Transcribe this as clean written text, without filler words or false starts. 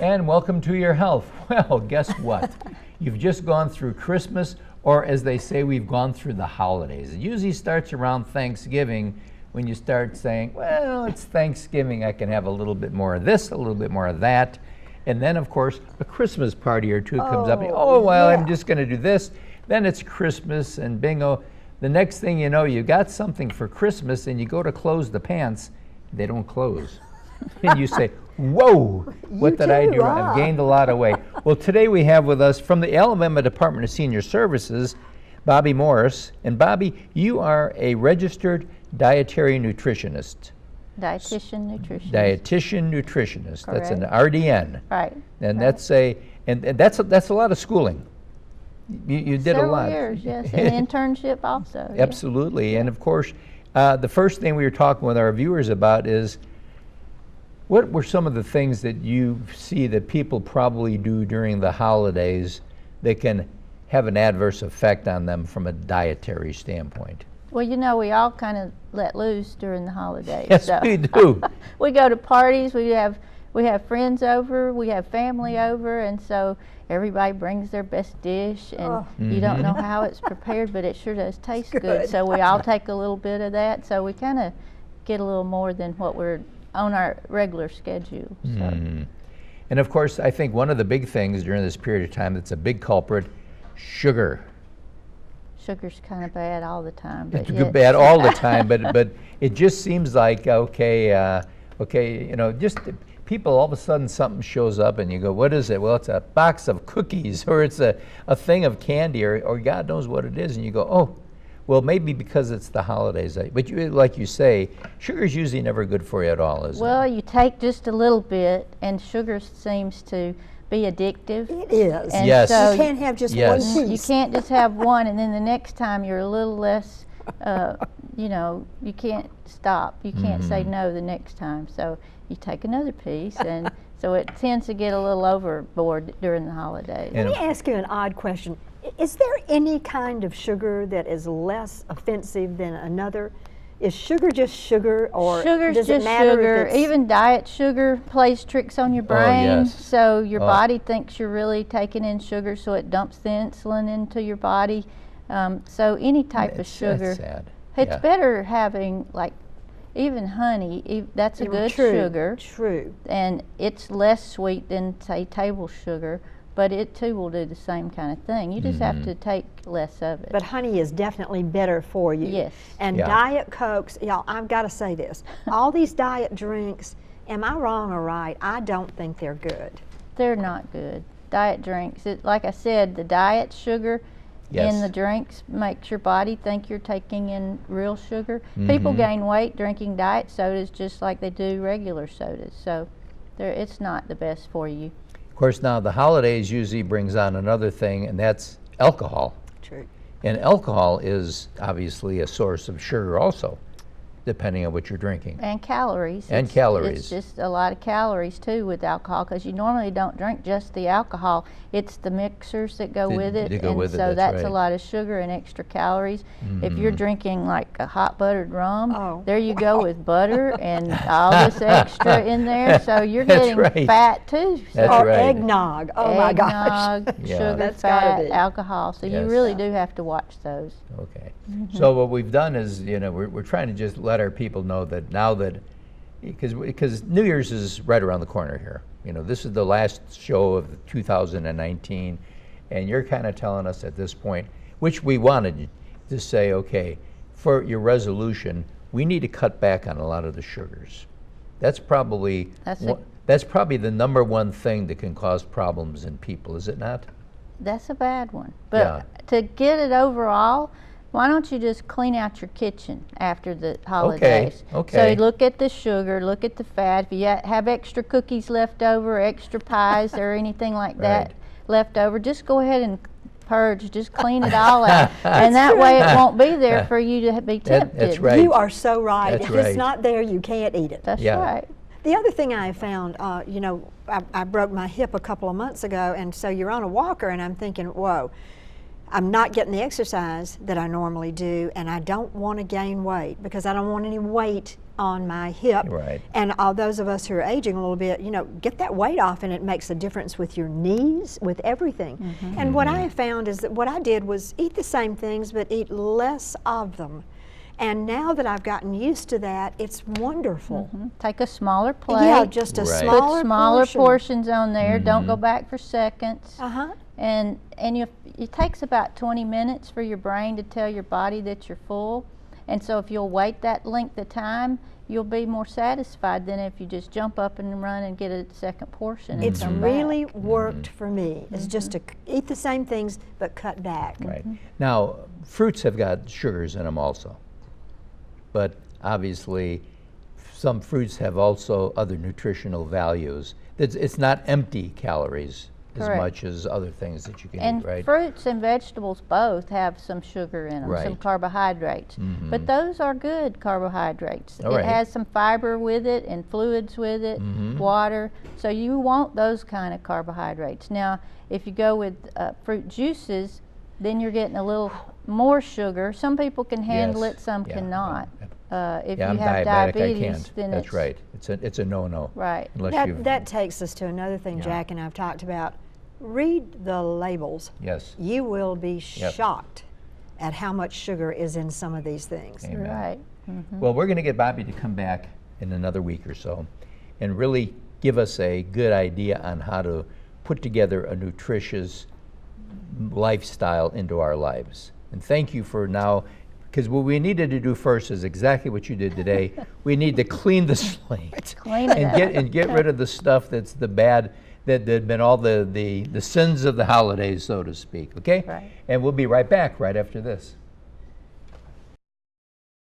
And welcome to your health. Well, guess what? You've just gone through Christmas, or as they say, we've gone through the holidays. It usually starts around Thanksgiving when you start saying, well, it's Thanksgiving, I can have a little bit more of this, a little bit more of that. And then, of course, a Christmas party or two comes up. Oh, well, I'm just going to do this. Then it's Christmas, and bingo. The next thing you know, you got something for Christmas, and you go to close the pants, they don't close. And you say, whoa, what did I do? I've gained a lot of weight. Well, today we have with us from the Alabama Department of Senior Services, Bobbie Morris. And Bobbie, you are a registered dietary nutritionist. Dietitian Nutritionist. Dietitian Nutritionist. Correct. That's an RDN. Right. And right. that's a lot of schooling. You did Several a lot. years, yes, and internship also. Absolutely, yeah. And of course, the first thing we were talking with our viewers about is, what were some of the things that you see that people probably do during the holidays that can have an adverse effect on them from a dietary standpoint? Well, you know, we all kind of let loose during the holidays. Yes, so. we do. We go to parties, we have friends over, we have family over, and so everybody brings their best dish, and you don't know how it's prepared, but it sure does taste good. So we all take a little bit of that, so we kind of get a little more than what we're on our regular schedule. So. And of course, I think one of the big things during this period of time that's a big culprit, sugar. Sugar's kind of bad all the time. It's bad all the time, but it just seems like, okay, you know, just people, all of a sudden something shows up and you go, what is it? Well, it's a box of cookies, or it's a thing of candy, or God knows what it is, and you go, oh, well, maybe because it's the holidays. But like you say, sugar's usually never good for you at all, is it? Well, you take just a little bit, and sugar seems to be addictive. It is. And yes. so you can't have just one piece. You can't just have one, and then the next time you're a little less, you know, you can't stop. You can't say no the next time. So you take another piece, and so it tends to get a little overboard during the holidays. Let me ask you an odd question. Is there any kind of sugar that is less offensive than another? Is sugar just sugar, or Sugar's does just it matter sugar. if it's Even diet sugar plays tricks on your brain. yes. So your body thinks you're really taking in sugar, so it dumps the insulin into your body. So any type of sugar. That's sad. It's better having, like, even honey. That's a good sugar. True. And it's less sweet than, say, table sugar, but it too will do the same kind of thing. You just have to take less of it. But honey is definitely better for you. Yes. And Diet Cokes, y'all, I've got to say this. All these diet drinks, am I wrong or right? I don't think they're good. They're not good. Diet drinks, like I said, the diet sugar in the drinks makes your body think you're taking in real sugar. People gain weight drinking diet sodas just like they do regular sodas. So it's not the best for you. Of course, now the holidays usually brings on another thing, and that's alcohol. True. And alcohol is obviously a source of sugar also, depending on what you're drinking. And calories. And calories. It's just a lot of calories too with alcohol, because you normally don't drink just the alcohol. It's the mixers that go with it, so that's a lot of sugar and extra calories. If you're drinking like a hot buttered rum, there you go with butter and all this extra in there, so you're getting fat too. So. Or eggnog. Oh my gosh. Eggnog, sugar, fat, alcohol. So you really do have to watch those. Okay. So what we've done is, you know, we're trying to just let our people know that now that, because New Year's is right around the corner here. You know, this is the last show of 2019, and you're kind of telling us at this point, which we wanted to say, okay, for your resolution, we need to cut back on a lot of the sugars. That's probably the number one thing that can cause problems in people, is it not? That's a bad one. But to get it overall, why don't you just clean out your kitchen after the holidays? Okay. So you look at the sugar, look at the fat. If you have extra cookies left over, extra pies or anything like that left over, just go ahead and purge, just clean it all out. And that way it won't be there for you to be tempted. That's right. You are so right. That's if it's not there, you can't eat it. That's right. The other thing I found, you know, I broke my hip a couple of months ago, and so you're on a walker, and I'm thinking, whoa. I'm not getting the exercise that I normally do, and I don't want to gain weight because I don't want any weight on my hip. Right. And all those of us who are aging a little bit, you know, get that weight off, and it makes a difference with your knees, with everything. And what I have found is that what I did was eat the same things, but eat less of them. And now that I've gotten used to that, it's wonderful. Take a smaller plate. Yeah, just a Right. smaller Put smaller portion. portions on there. Don't go back for seconds. And it takes about 20 minutes for your brain to tell your body that you're full. And so if you'll wait that length of time, you'll be more satisfied than if you just jump up and run and get a second portion. And It's come really back. worked for me. It's just to eat the same things but cut back. Right. Now, fruits have got sugars in them also. But obviously, some fruits have also other nutritional values. It's not empty calories as Correct. much as other things that you can And eat, right? fruits and vegetables both have some sugar in them, some Right. carbohydrates. But those are good carbohydrates. All It right. has some fiber with it and fluids with it, water. So you want those kind of carbohydrates. Now, if you go with fruit juices, then you're getting a little more sugar. Some people can handle Yes. it, some Yeah. cannot. If Yeah, you I'm have diabetic, I diabetes, can't. then That's it's right. It's a no-no. right. Unless you've, That takes us to another thing Yeah. Jack and I have talked about. Read the labels. yes. You will be Yep. shocked at how much sugar is in some of these things. Amen. Right. Well, we're going to get Bobbie to come back in another week or so and really give us a good idea on how to put together a nutritious lifestyle into our lives. And thank you for now, because what we needed to do first is exactly what you did today. We need to clean the slate Clean it up. and get rid of the stuff that's the bad, that had been all the sins of the holidays, so to speak, okay? Right. And we'll be right back right after this.